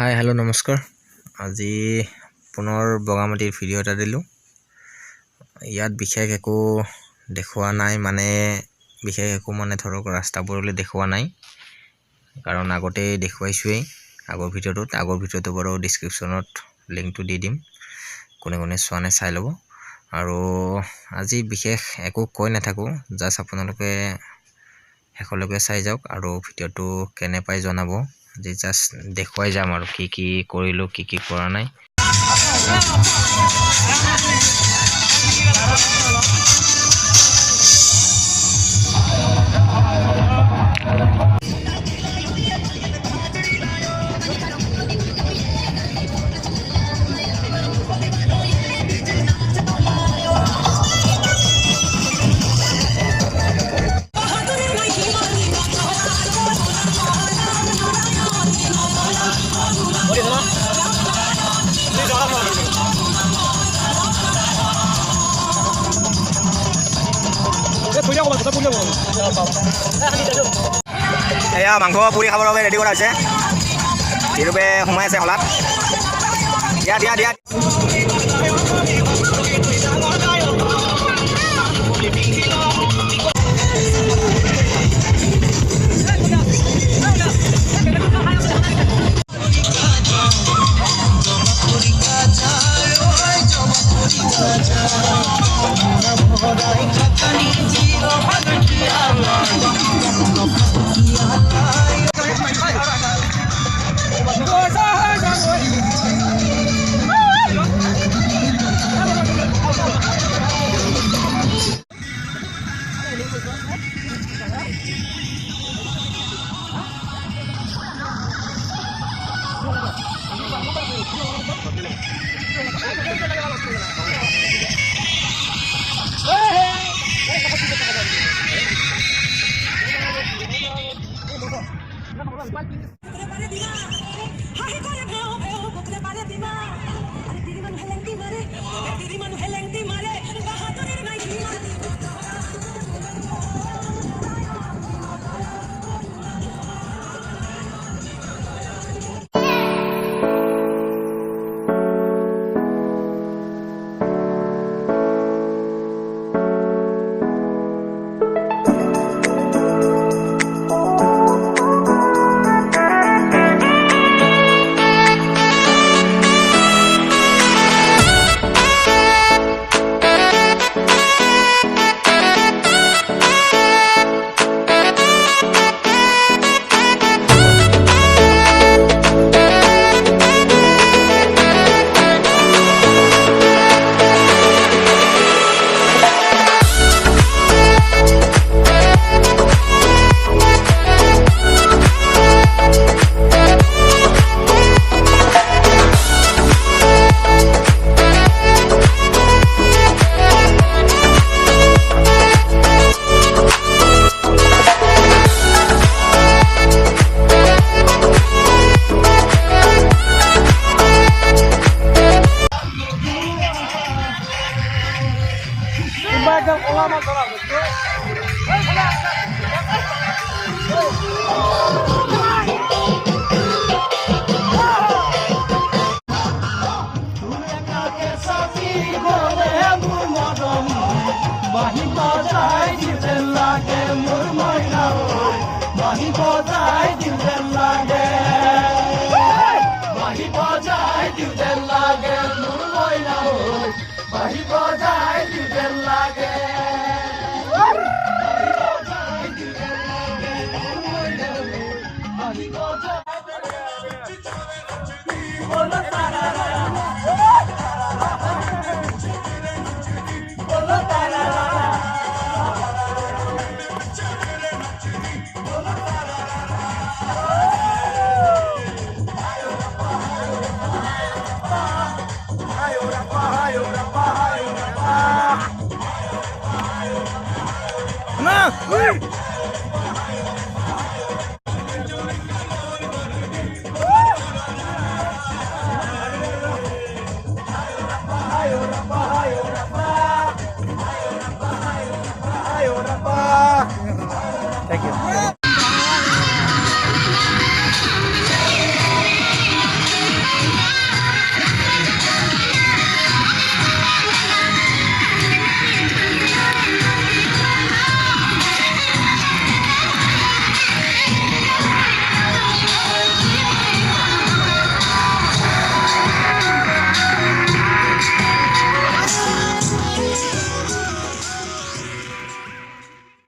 Hi hello' নমস্কাৰ। আজি পুনৰ বগামাটিৰ ভিডিঅ' এটা দিলোঁ। ইয়াত বিশেষ একো দেখুওৱা নাই, বিশেষ একো ধৰক ৰাস্তাবোৰলৈ দেখুওৱা নাই, কাৰণ আগতেই দেখুৱাইছোৱেই আগৰ ভিডিঅ'টো বাৰু ডিছক্ৰিপশ্যনত লিংকটো দি দিম, কোনে চোৱা নাই চাই ল'ব। আৰু আজি বিশেষ একো কৈ নাথাকোঁ, জাষ্ট আপোনালোকে শেষলৈকে চাই যাওক আৰু ভিডিঅ'টো কেনে পাই জনাব। আজি জাষ্ট দেখুৱাই যাম আৰু কি কৰিলোঁ, কি কৰা নাই। এয়া মাংস পুৰি খাবৰ বাবে ৰেডি কৰা হৈছে। যিৰূপে সোমাই আছে হলাত। দিয়া